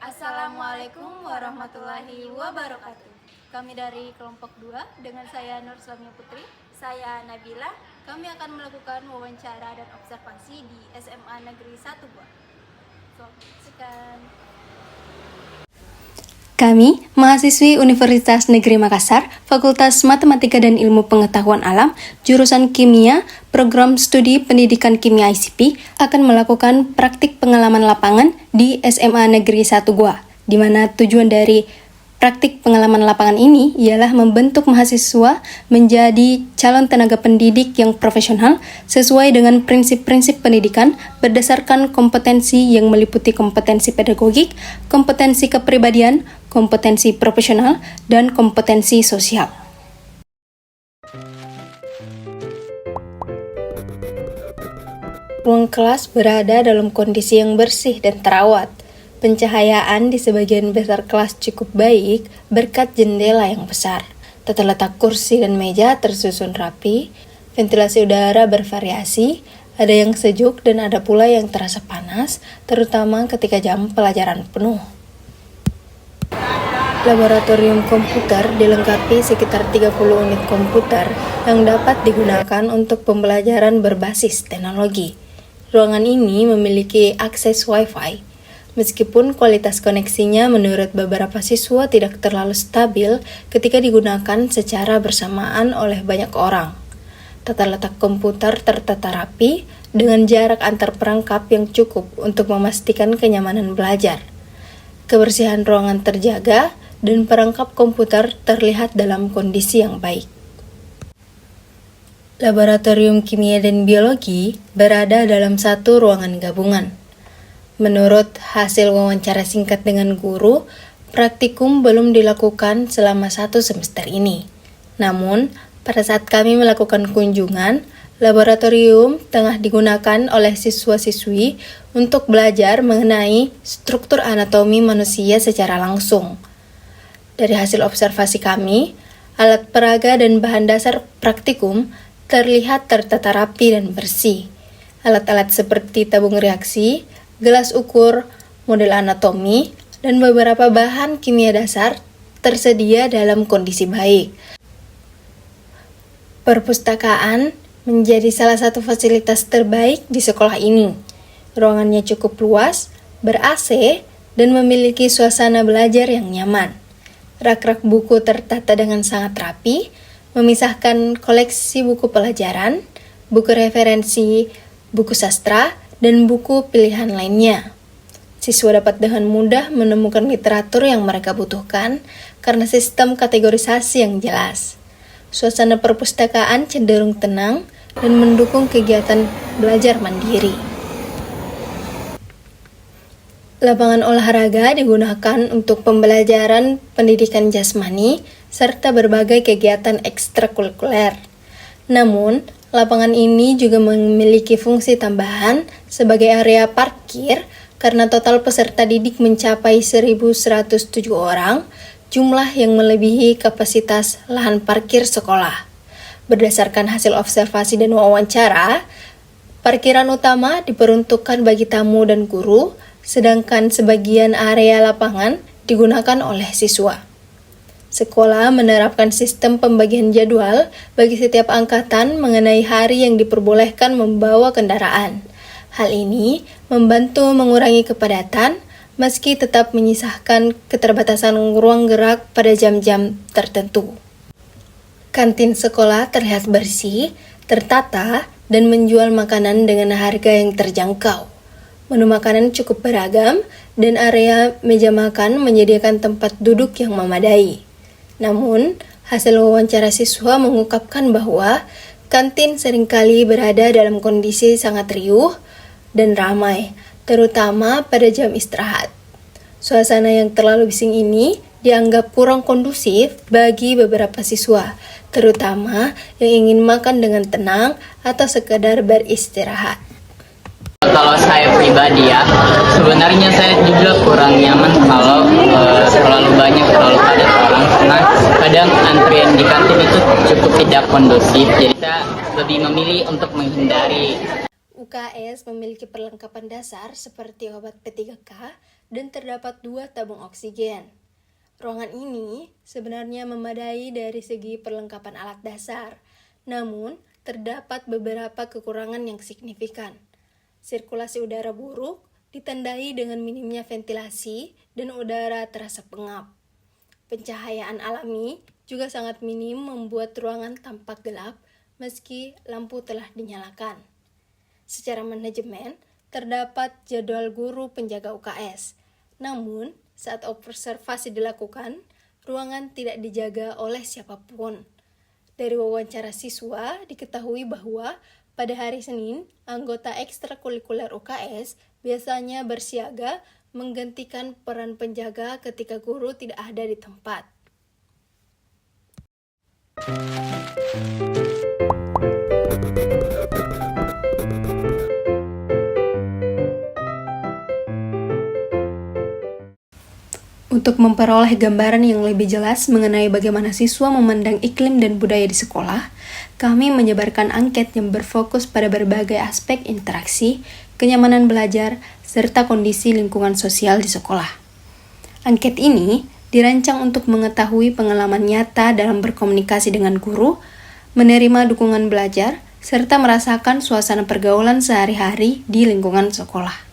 Assalamualaikum warahmatullahi wabarakatuh. Kami dari kelompok 2 dengan saya Nur Slamia Putri, Saya Nabila. kami akan melakukan wawancara dan observasi di SMA Negeri 1 Buah. Saksikan. Kami, mahasiswi Universitas Negeri Makassar, Fakultas Matematika dan Ilmu Pengetahuan Alam, jurusan Kimia, Program Studi Pendidikan Kimia ICP, akan melakukan praktik pengalaman lapangan di SMA Negeri 1 Goa, di mana tujuan dari praktik pengalaman lapangan ini ialah membentuk mahasiswa menjadi calon tenaga pendidik yang profesional sesuai dengan prinsip-prinsip pendidikan berdasarkan kompetensi yang meliputi kompetensi pedagogik, kompetensi kepribadian, kompetensi profesional, dan kompetensi sosial. Ruang kelas berada dalam kondisi yang bersih dan terawat. Pencahayaan di sebagian besar kelas cukup baik berkat jendela yang besar. Tata letak kursi dan meja tersusun rapi, ventilasi udara bervariasi, ada yang sejuk dan ada pula yang terasa panas, terutama ketika jam pelajaran penuh. Laboratorium komputer dilengkapi sekitar 30 unit komputer yang dapat digunakan untuk pembelajaran berbasis teknologi. Ruangan ini memiliki akses Wi-Fi. Meskipun kualitas koneksinya menurut beberapa siswa tidak terlalu stabil ketika digunakan secara bersamaan oleh banyak orang. Tata letak komputer tertata rapi dengan jarak antar perangkap yang cukup untuk memastikan kenyamanan belajar. Kebersihan ruangan terjaga dan perangkap komputer terlihat dalam kondisi yang baik. Laboratorium Kimia dan Biologi berada dalam satu ruangan gabungan. Menurut hasil wawancara singkat dengan guru, praktikum belum dilakukan selama 1 semester ini. Namun, pada saat kami melakukan kunjungan, laboratorium tengah digunakan oleh siswa-siswi untuk belajar mengenai struktur anatomi manusia secara langsung. Dari hasil observasi kami, alat peraga dan bahan dasar praktikum terlihat tertata rapi dan bersih. Alat-alat seperti tabung reaksi, gelas ukur, model anatomi, dan beberapa bahan kimia dasar tersedia dalam kondisi baik. Perpustakaan menjadi salah satu fasilitas terbaik di sekolah ini. Ruangannya cukup luas, ber-AC, dan memiliki suasana belajar yang nyaman. Rak-rak buku tertata dengan sangat rapi, memisahkan koleksi buku pelajaran, buku referensi, buku sastra, dan buku pilihan lainnya. Siswa dapat dengan mudah menemukan literatur yang mereka butuhkan karena sistem kategorisasi yang jelas. Suasana perpustakaan cenderung tenang dan mendukung kegiatan belajar mandiri. Lapangan olahraga digunakan untuk pembelajaran pendidikan jasmani serta berbagai kegiatan ekstrakurikuler. Namun, lapangan ini juga memiliki fungsi tambahan sebagai area parkir karena total peserta didik mencapai 1.107 orang, jumlah yang melebihi kapasitas lahan parkir sekolah. Berdasarkan hasil observasi dan wawancara, parkiran utama diperuntukkan bagi tamu dan guru, sedangkan sebagian area lapangan digunakan oleh siswa. Sekolah menerapkan sistem pembagian jadwal bagi setiap angkatan mengenai hari yang diperbolehkan membawa kendaraan. Hal ini membantu mengurangi kepadatan meski tetap menyisahkan keterbatasan ruang gerak pada jam-jam tertentu. Kantin sekolah terlihat bersih, tertata, dan menjual makanan dengan harga yang terjangkau. Menu makanan cukup beragam dan area meja makan menyediakan tempat duduk yang memadai. Namun, hasil wawancara siswa mengungkapkan bahwa kantin seringkali berada dalam kondisi sangat riuh dan ramai, terutama pada jam istirahat. Suasana yang terlalu bising ini dianggap kurang kondusif bagi beberapa siswa, terutama yang ingin makan dengan tenang atau sekedar beristirahat. Kalau saya pribadi ya, sebenarnya saya juga kurang nyaman kalau terlalu banyak, terlalu padat orang, karena kadang antrian di kantin itu cukup tidak kondusif, jadi saya lebih memilih untuk menghindari. UKS memiliki perlengkapan dasar seperti obat P3K dan terdapat 2 tabung oksigen. Ruangan ini sebenarnya memadai dari segi perlengkapan alat dasar, namun terdapat beberapa kekurangan yang signifikan. Sirkulasi udara buruk ditandai dengan minimnya ventilasi dan udara terasa pengap. Pencahayaan alami juga sangat minim membuat ruangan tampak gelap meski lampu telah dinyalakan. Secara manajemen, terdapat jadwal guru penjaga UKS. Namun, saat observasi dilakukan, ruangan tidak dijaga oleh siapapun. Dari wawancara siswa, diketahui bahwa pada hari Senin, anggota ekstrakurikuler UKS biasanya bersiaga menggantikan peran penjaga ketika guru tidak ada di tempat. Untuk memperoleh gambaran yang lebih jelas mengenai bagaimana siswa memandang iklim dan budaya di sekolah, kami menyebarkan angket yang berfokus pada berbagai aspek interaksi, kenyamanan belajar, serta kondisi lingkungan sosial di sekolah. Angket ini dirancang untuk mengetahui pengalaman nyata dalam berkomunikasi dengan guru, menerima dukungan belajar, serta merasakan suasana pergaulan sehari-hari di lingkungan sekolah.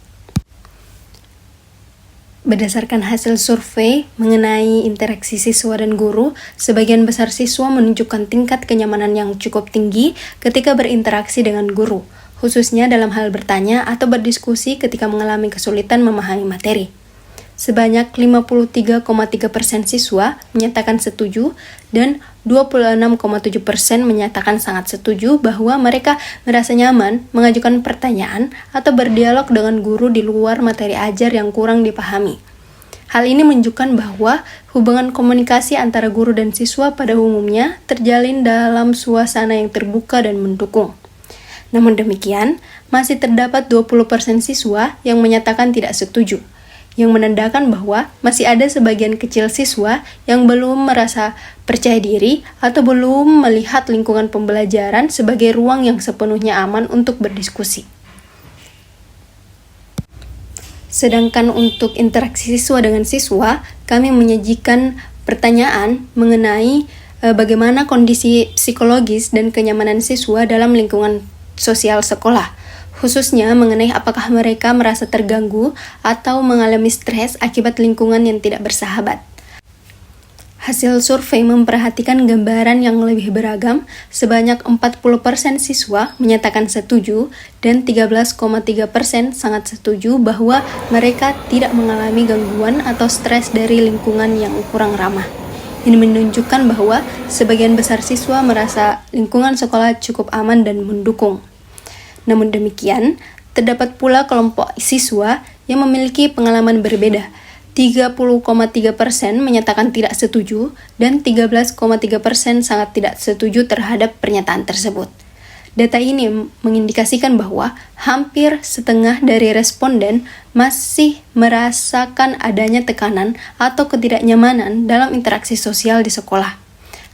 Berdasarkan hasil survei mengenai interaksi siswa dan guru, sebagian besar siswa menunjukkan tingkat kenyamanan yang cukup tinggi ketika berinteraksi dengan guru, khususnya dalam hal bertanya atau berdiskusi ketika mengalami kesulitan memahami materi. Sebanyak 53,3% siswa menyatakan setuju dan 26,7% menyatakan sangat setuju bahwa mereka merasa nyaman mengajukan pertanyaan atau berdialog dengan guru di luar materi ajar yang kurang dipahami. Hal ini menunjukkan bahwa hubungan komunikasi antara guru dan siswa pada umumnya terjalin dalam suasana yang terbuka dan mendukung. Namun demikian, masih terdapat 20% siswa yang menyatakan tidak setuju, yang menandakan bahwa masih ada sebagian kecil siswa yang belum merasa percaya diri atau belum melihat lingkungan pembelajaran sebagai ruang yang sepenuhnya aman untuk berdiskusi. Sedangkan untuk interaksi siswa dengan siswa, kami menyajikan pertanyaan mengenai bagaimana kondisi psikologis dan kenyamanan siswa dalam lingkungan sosial sekolah, khususnya mengenai apakah mereka merasa terganggu atau mengalami stres akibat lingkungan yang tidak bersahabat. Hasil survei memperhatikan gambaran yang lebih beragam, sebanyak 40% siswa menyatakan setuju dan 13,3% sangat setuju bahwa mereka tidak mengalami gangguan atau stres dari lingkungan yang kurang ramah. Ini menunjukkan bahwa sebagian besar siswa merasa lingkungan sekolah cukup aman dan mendukung. Namun demikian, terdapat pula kelompok siswa yang memiliki pengalaman berbeda. 30,3% menyatakan tidak setuju dan 13,3% sangat tidak setuju terhadap pernyataan tersebut. Data ini mengindikasikan bahwa hampir setengah dari responden masih merasakan adanya tekanan atau ketidaknyamanan dalam interaksi sosial di sekolah.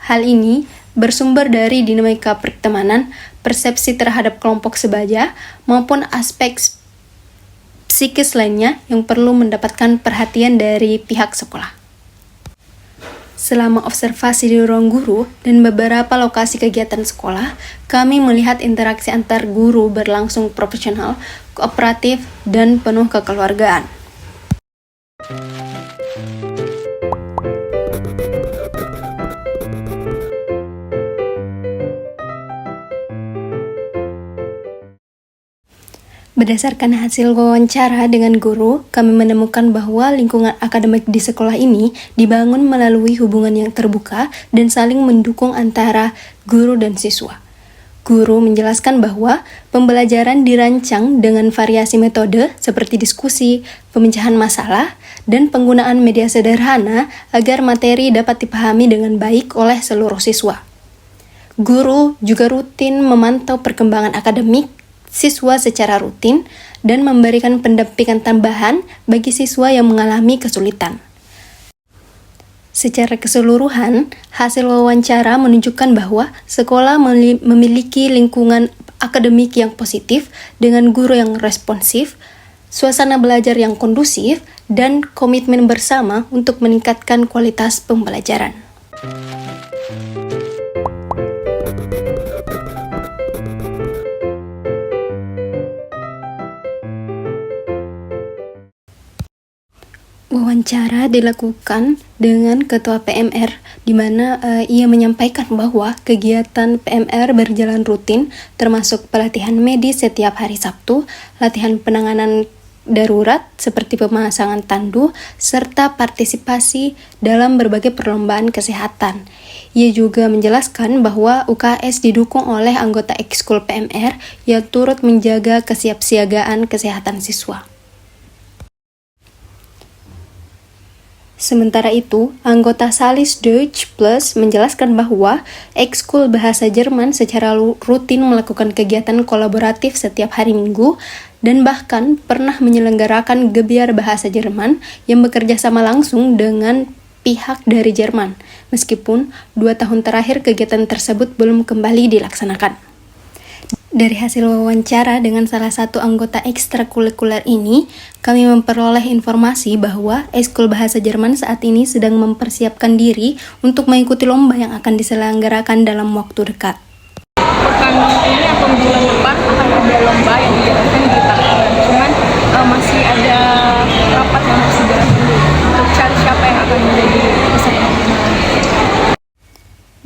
Hal ini bersumber dari dinamika pertemanan, persepsi terhadap kelompok sebaya, maupun aspek psikis lainnya yang perlu mendapatkan perhatian dari pihak sekolah. Selama observasi di ruang guru dan beberapa lokasi kegiatan sekolah, kami melihat interaksi antar guru berlangsung profesional, kooperatif, dan penuh kekeluargaan. Berdasarkan hasil wawancara dengan guru, kami menemukan bahwa lingkungan akademik di sekolah ini dibangun melalui hubungan yang terbuka dan saling mendukung antara guru dan siswa. Guru menjelaskan bahwa pembelajaran dirancang dengan variasi metode seperti diskusi, pemecahan masalah, dan penggunaan media sederhana agar materi dapat dipahami dengan baik oleh seluruh siswa. Guru juga rutin memantau perkembangan akademik siswa secara rutin dan memberikan pendampingan tambahan bagi siswa yang mengalami kesulitan. Secara keseluruhan, hasil wawancara menunjukkan bahwa sekolah memiliki lingkungan akademik yang positif dengan guru yang responsif, suasana belajar yang kondusif, dan komitmen bersama untuk meningkatkan kualitas pembelajaran. Wawancara dilakukan dengan Ketua PMR, di mana ia menyampaikan bahwa kegiatan PMR berjalan rutin, termasuk pelatihan medis setiap hari Sabtu, latihan penanganan darurat seperti pemasangan tandu, serta partisipasi dalam berbagai perlombaan kesehatan. Ia juga menjelaskan bahwa UKS didukung oleh anggota ekskul PMR yang turut menjaga kesiapsiagaan kesehatan siswa. Sementara itu, anggota Salis Deutsch Plus menjelaskan bahwa ekskul bahasa Jerman secara rutin melakukan kegiatan kolaboratif setiap hari Minggu dan bahkan pernah menyelenggarakan gebiar bahasa Jerman yang bekerja sama langsung dengan pihak dari Jerman, meskipun 2 tahun terakhir kegiatan tersebut belum kembali dilaksanakan. Dari hasil wawancara dengan salah satu anggota ekstrakurikuler ini, kami memperoleh informasi bahwa ekskul bahasa Jerman saat ini sedang mempersiapkan diri untuk mengikuti lomba yang akan diselenggarakan dalam waktu dekat. Pekan ini atau bulan depan akan ada lomba yang dijalankan di Tangerang. Cuman masih ada rapat yang harus dijalankan dulu untuk cari siapa yang akan menjadi peserta.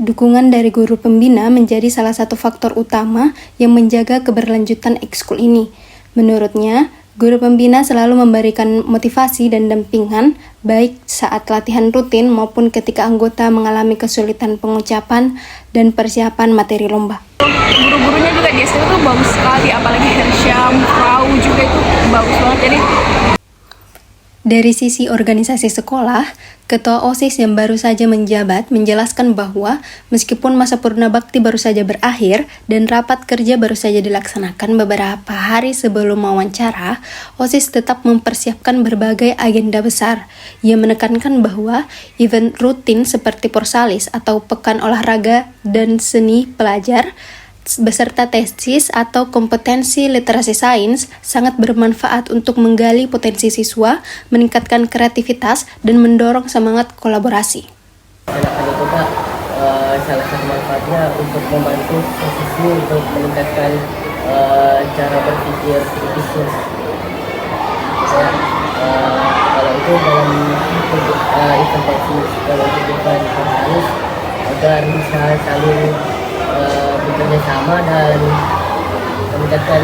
Dukungan dari guru pembina menjadi salah satu faktor utama yang menjaga keberlanjutan ekskul ini. Menurutnya, guru pembina selalu memberikan motivasi dan dampingan, baik saat latihan rutin maupun ketika anggota mengalami kesulitan pengucapan dan persiapan materi lomba. Guru-gurunya juga di STU tuh bagus sekali, apalagi Hersyam, Frau juga itu bagus banget. Jadi dari sisi organisasi sekolah, Ketua OSIS yang baru saja menjabat menjelaskan bahwa meskipun masa purna bakti baru saja berakhir dan rapat kerja baru saja dilaksanakan beberapa hari sebelum wawancara, OSIS tetap mempersiapkan berbagai agenda besar. Ia menekankan bahwa event rutin seperti Porsalis atau Pekan Olahraga dan Seni Pelajar beserta tesis atau kompetensi literasi sains sangat bermanfaat untuk menggali potensi siswa, meningkatkan kreativitas, dan mendorong semangat kolaborasi. Anak-anak itu Kak, salah satu manfaatnya untuk membantu siswa untuk meningkatkan cara berpikir kritisnya. Kalau itu dalam intervensi dalam kehidupan harus agar bisa saling bekerja sama dan meningkatkan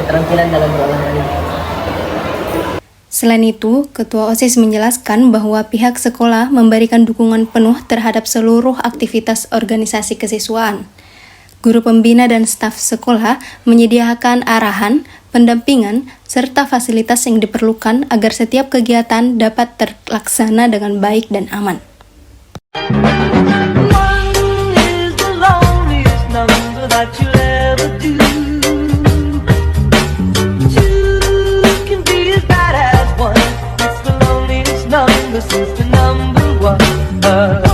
keterampilan dalam berolahraga. Selain itu, Ketua OSIS menjelaskan bahwa pihak sekolah memberikan dukungan penuh terhadap seluruh aktivitas organisasi kesiswaan. Guru pembina dan staf sekolah menyediakan arahan, pendampingan, serta fasilitas yang diperlukan agar setiap kegiatan dapat terlaksana dengan baik dan aman. That you'll ever do. Two can be as bad as one. It's the loneliest number since the number one.